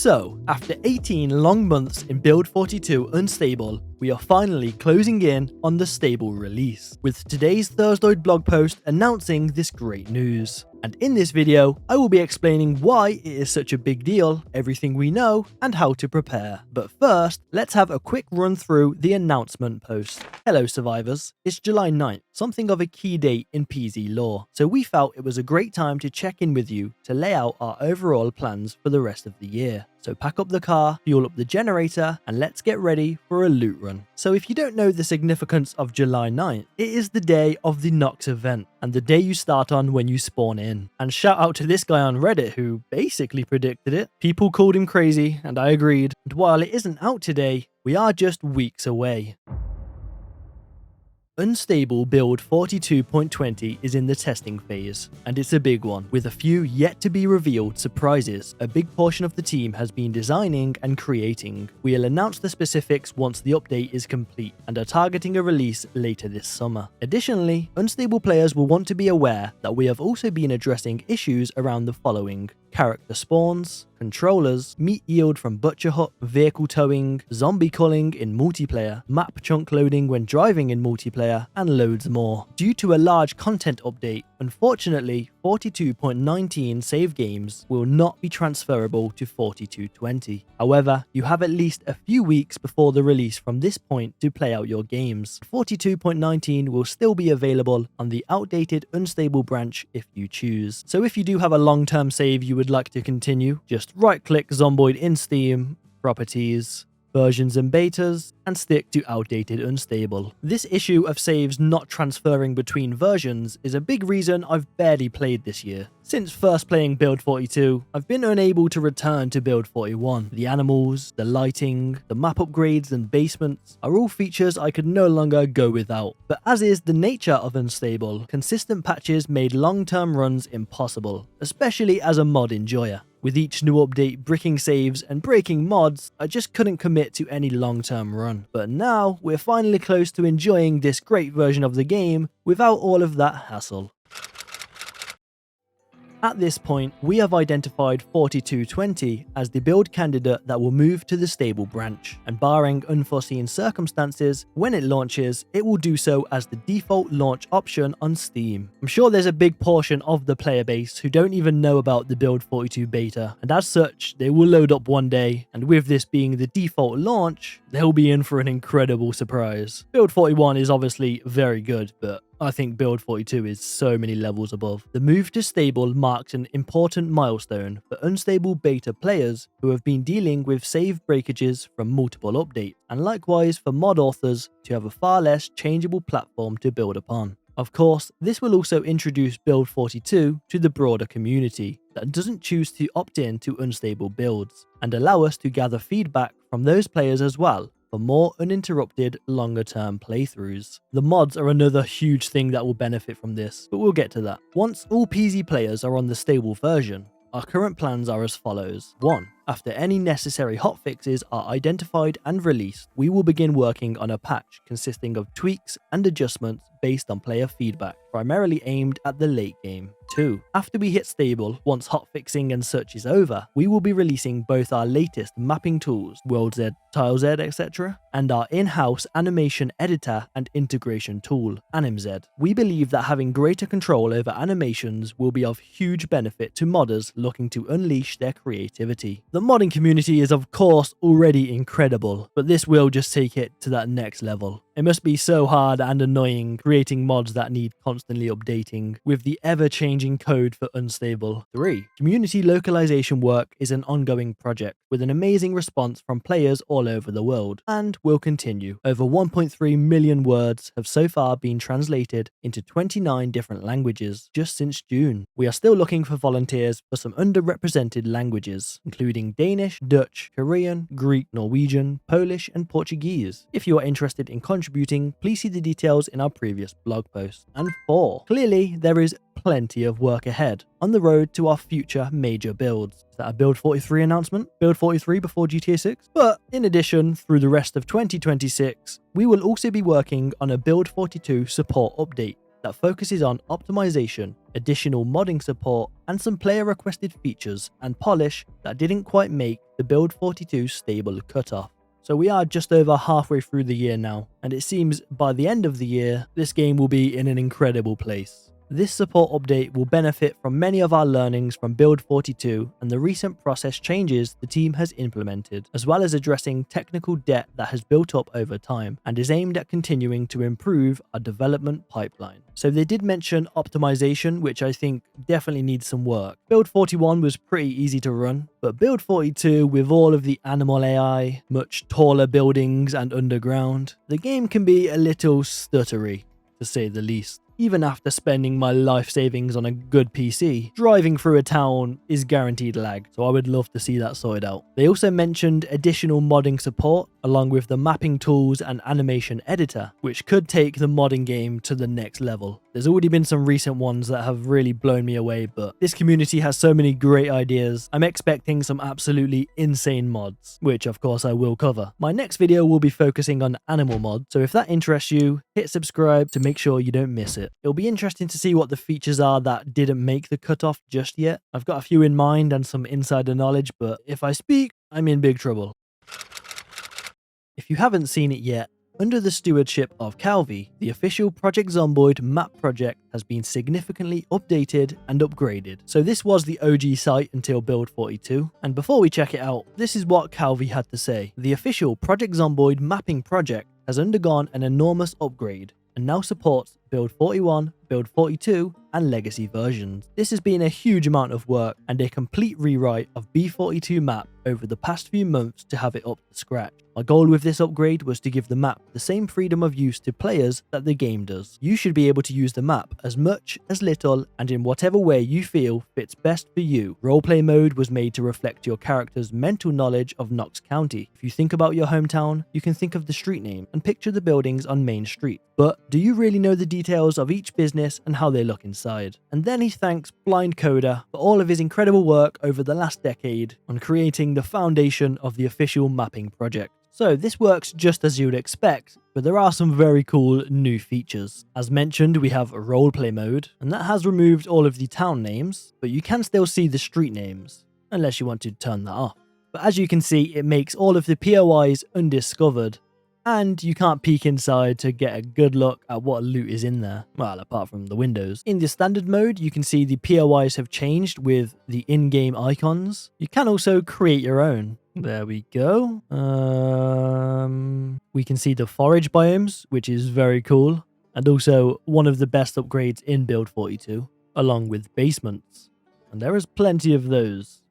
So, after 18 long months in Build 42 Unstable, we are finally closing in on the stable release, with today's Thursday blog post announcing this great news. And in this video, I will be explaining why it is such a big deal, everything we know, and how to prepare. But first, let's have a quick run through the announcement post. Hello survivors, it's July 9th, something of a key date in PZ lore, so we felt it was a great time to check in with you to lay out our overall plans for the rest of the year. So pack up the car, fuel up the generator, and let's get ready for a loot run. So if you don't know the significance of July 9th, it is the day of the Nox event, and the day you start on when you spawn in. And shout out to this guy on Reddit who basically predicted it. People called him crazy, and I agreed. And while it isn't out today, we are just weeks away. Unstable Build 42.20 is in the testing phase, and it's a big one, with a few yet to be revealed surprises a big portion of the team has been designing and creating. We'll announce the specifics once the update is complete, and are targeting a release later this summer. Additionally, Unstable players will want to be aware that we have also been addressing issues around the following: character spawns, controllers, meat yield from Butcher Hut, vehicle towing, zombie culling in multiplayer, map chunk loading when driving in multiplayer, and loads more. Due to a large content update, unfortunately, 42.19 save games will not be transferable to 42.20. However, you have at least a few weeks before the release from this point to play out your games. 42.19 will still be available on the outdated Unstable branch if you choose. So if you do have a long-term save you would like to continue, just right-click Zomboid in Steam, Properties, Versions and Betas, and stick to Outdated Unstable. This issue of saves not transferring between versions is a big reason I've barely played this year. Since first playing Build 42, I've been unable to return to Build 41. The animals, the lighting, the map upgrades and basements are all features I could no longer go without. But as is the nature of Unstable, consistent patches made long-term runs impossible, especially as a mod enjoyer. With each new update bricking saves and breaking mods, I just couldn't commit to any long-term run. But now, we're finally close to enjoying this great version of the game without all of that hassle. At this point, we have identified 42.20 as the build candidate that will move to the stable branch, and barring unforeseen circumstances, when it launches, it will do so as the default launch option on Steam. I'm sure there's a big portion of the player base who don't even know about the Build 42 beta, and as such, they will load up one day, and with this being the default launch, they'll be in for an incredible surprise. Build 41 is obviously very good, but I think Build 42 is so many levels above. The move to stable marks an important milestone for Unstable beta players who have been dealing with save breakages from multiple updates, and likewise for mod authors to have a far less changeable platform to build upon. Of course, this will also introduce Build 42 to the broader community that doesn't choose to opt in to Unstable builds, and allow us to gather feedback from those players as well for more uninterrupted, longer-term playthroughs. The mods are another huge thing that will benefit from this, but we'll get to that. Once all PZ players are on the stable version, our current plans are as follows. 1. After any necessary hotfixes are identified and released, we will begin working on a patch consisting of tweaks and adjustments based on player feedback, primarily aimed at the late game. 2. After we hit stable, once hotfixing and such is over, we will be releasing both our latest mapping tools, WorldZ, TileZ, etc., and our in-house animation editor and integration tool, AnimZ. We believe that having greater control over animations will be of huge benefit to modders looking to unleash their creativity. The modding community is of course already incredible, but this will just take it to that next level. It must be so hard and annoying creating mods that need constantly updating with the ever-changing code for Unstable. 3. Community localization work is an ongoing project with an amazing response from players all over the world, and will continue. Over 1.3 million words have so far been translated into 29 different languages just since June. We are still looking for volunteers for some underrepresented languages, including Danish, Dutch, Korean, Greek, Norwegian, Polish, and Portuguese. If you are interested in contributing, please see the details in our previous blog post. And 4. Clearly, there is plenty of work ahead on the road to our future major builds. Is that a Build 43 announcement? Build 43 before GTA 6? But in addition, through the rest of 2026, we will also be working on a Build 42 support update that focuses on optimization, additional modding support, and some player requested features and polish that didn't quite make the Build 42 Stable cutoff. So we are just over halfway through the year now, and it seems by the end of the year, this game will be in an incredible place. This support update will benefit from many of our learnings from Build 42 and the recent process changes the team has implemented, as well as addressing technical debt that has built up over time and is aimed at continuing to improve our development pipeline. So they did mention optimization, which I think definitely needs some work. Build 41 was pretty easy to run, but Build 42 with all of the animal AI, much taller buildings and underground, the game can be a little stuttery, to say the least. Even after spending my life savings on a good PC, driving through a town is guaranteed lag, so I would love to see that sorted out. They also mentioned additional modding support, along with the mapping tools and animation editor, which could take the modding game to the next level. There's already been some recent ones that have really blown me away, but this community has so many great ideas. I'm expecting some absolutely insane mods, which of course I will cover. My next video will be focusing on animal mods, so if that interests you, hit subscribe to make sure you don't miss it. It'll be interesting to see what the features are that didn't make the cutoff just yet. I've got a few in mind and some insider knowledge, but if I speak, I'm in big trouble. If you haven't seen it yet, under the stewardship of Calvi, the official Project Zomboid map project has been significantly updated and upgraded. So this was the OG site until Build 42, and before we check it out, this is what Calvi had to say. The official Project Zomboid mapping project has undergone an enormous upgrade and now supports Build 41, Build 42, and legacy versions. This has been a huge amount of work and a complete rewrite of B42 map over the past few months to have it up to scratch. My goal with this upgrade was to give the map the same freedom of use to players that the game does. You should be able to use the map as much, as little, and in whatever way you feel fits best for you. Roleplay mode was made to reflect your character's mental knowledge of Knox County. If you think about your hometown, you can think of the street name and picture the buildings on Main Street. But do you really know the details of each business and how they look inside? And then he thanks Blind Coder for all of his incredible work over the last decade on creating the foundation of the official mapping project. So this works just as you would expect, but there are some very cool new features. As mentioned, we have a roleplay mode, and that has removed all of the town names, but you can still see the street names, unless you want to turn that off. But as you can see, it makes all of the POIs undiscovered, and you can't peek inside to get a good look at what loot is in there, well, apart from the windows. In the standard mode, you can see the POIs have changed with the in-game icons. You can also create your own. There we go. We can see the forage biomes, which is very cool, and also one of the best upgrades in Build 42, along with basements. And there is plenty of those,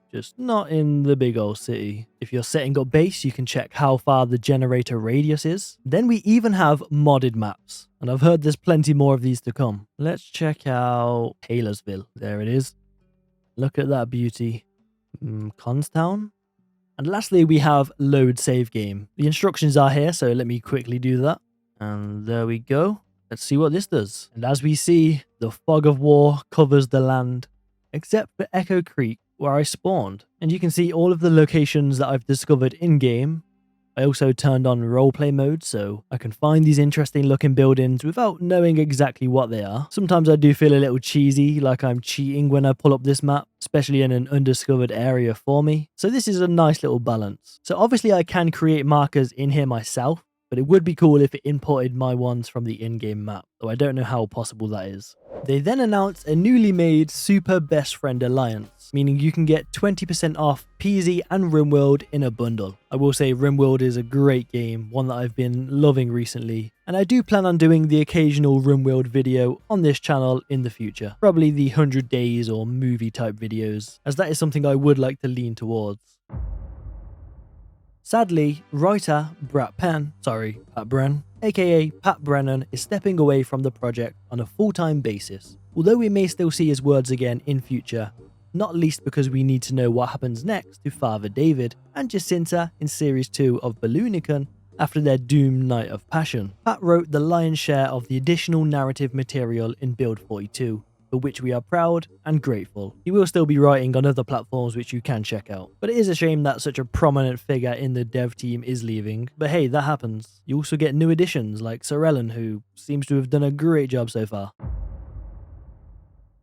just not in the big old city. If you're setting up base, you can check how far the generator radius is. Then we even have modded maps, and I've heard there's plenty more of these to come. Let's check out Taylorsville. There it is. Look at that beauty. Constown? And lastly, we have load save game. The instructions are here, so let me quickly do that. And there we go. Let's see what this does. And as we see, the fog of war covers the land, except for Echo Creek, where I spawned. And you can see all of the locations that I've discovered in-game. I also turned on roleplay mode, so I can find these interesting looking buildings without knowing exactly what they are. Sometimes I do feel a little cheesy, like I'm cheating when I pull up this map, especially in an undiscovered area for me. So this is a nice little balance. So obviously I can create markers in here myself, but it would be cool if it imported my ones from the in-game map, though I don't know how possible that is. They then announced a newly made Super Best Friend Alliance, meaning you can get 20% off PZ and Rimworld in a bundle. I will say Rimworld is a great game, one that I've been loving recently, and I do plan on doing the occasional Rimworld video on this channel in the future. Probably the 100 days or movie type videos, as that is something I would like to lean towards. Sadly, writer Pat Brennan, aka Pat Brennan, is stepping away from the project on a full-time basis. Although we may still see his words again in future, not least because we need to know what happens next to Father David and Jacinta in Series 2 of Balloonicon after their doomed night of passion. Pat wrote the lion's share of the additional narrative material in Build 42, for which we are proud and grateful. He will still be writing on other platforms which you can check out. But it is a shame that such a prominent figure in the dev team is leaving. But hey, that happens. You also get new additions like Sir Ellen, who seems to have done a great job so far.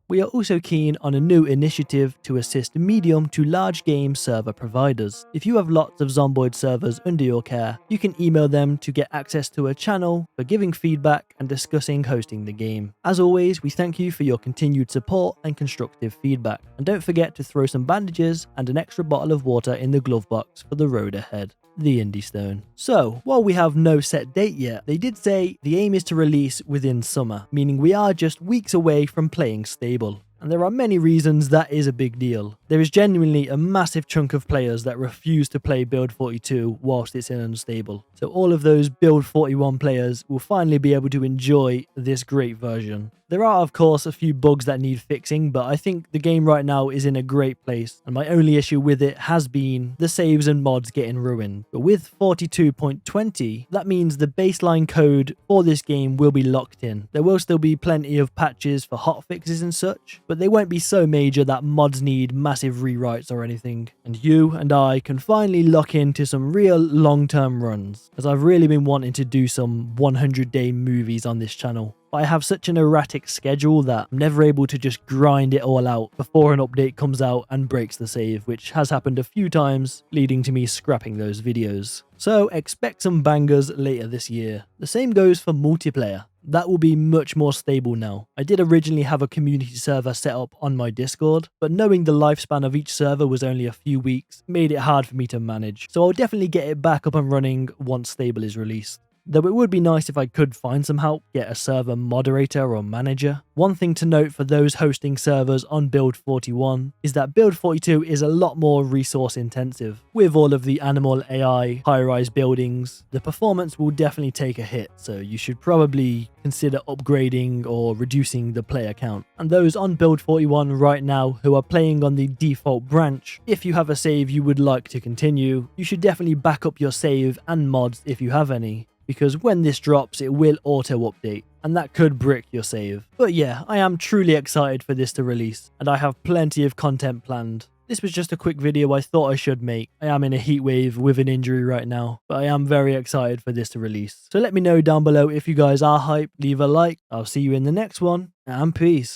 We are also keen on a new initiative to assist medium to large game server providers. If you have lots of Zomboid servers under your care, you can email them to get access to a channel for giving feedback and discussing hosting the game. As always, we thank you for your continued support and constructive feedback. And don't forget to throw some bandages and an extra bottle of water in the glove box for the road ahead. The Indie Stone. So, while we have no set date yet, they did say the aim is to release within summer, meaning we are just weeks away from playing stable. And there are many reasons that is a big deal. There is genuinely a massive chunk of players that refuse to play Build 42 whilst it's in unstable. So all of those Build 41 players will finally be able to enjoy this great version. There are of course a few bugs that need fixing, but I think the game right now is in a great place, and my only issue with it has been the saves and mods getting ruined. But with 42.20, that means the baseline code for this game will be locked in. There will still be plenty of patches for hotfixes and such, but they won't be so major that mods need massive rewrites or anything. And you and I can finally lock into some real long-term runs, as I've really been wanting to do some 100-day movies on this channel. But I have such an erratic schedule that I'm never able to just grind it all out before an update comes out and breaks the save, which has happened a few times, leading to me scrapping those videos. So expect some bangers later this year. The same goes for multiplayer. That will be much more stable now. I did originally have a community server set up on my Discord, but knowing the lifespan of each server was only a few weeks made it hard for me to manage. So I'll definitely get it back up and running once stable is released. Though it would be nice if I could find some help, get a server moderator or manager. One thing to note for those hosting servers on Build 41 is that Build 42 is a lot more resource intensive. With all of the animal AI high-rise buildings, the performance will definitely take a hit, so you should probably consider upgrading or reducing the player count. And those on Build 41 right now who are playing on the default branch, if you have a save you would like to continue, you should definitely back up your save and mods if you have any, because when this drops it will auto update, and that could brick your save. But yeah, I am truly excited for this to release, and I have plenty of content planned. This was just a quick video I thought I should make. I am in a heatwave with an injury right now, but I am very excited for this to release. So let me know down below if you guys are hyped, leave a like, I'll see you in the next one, and peace.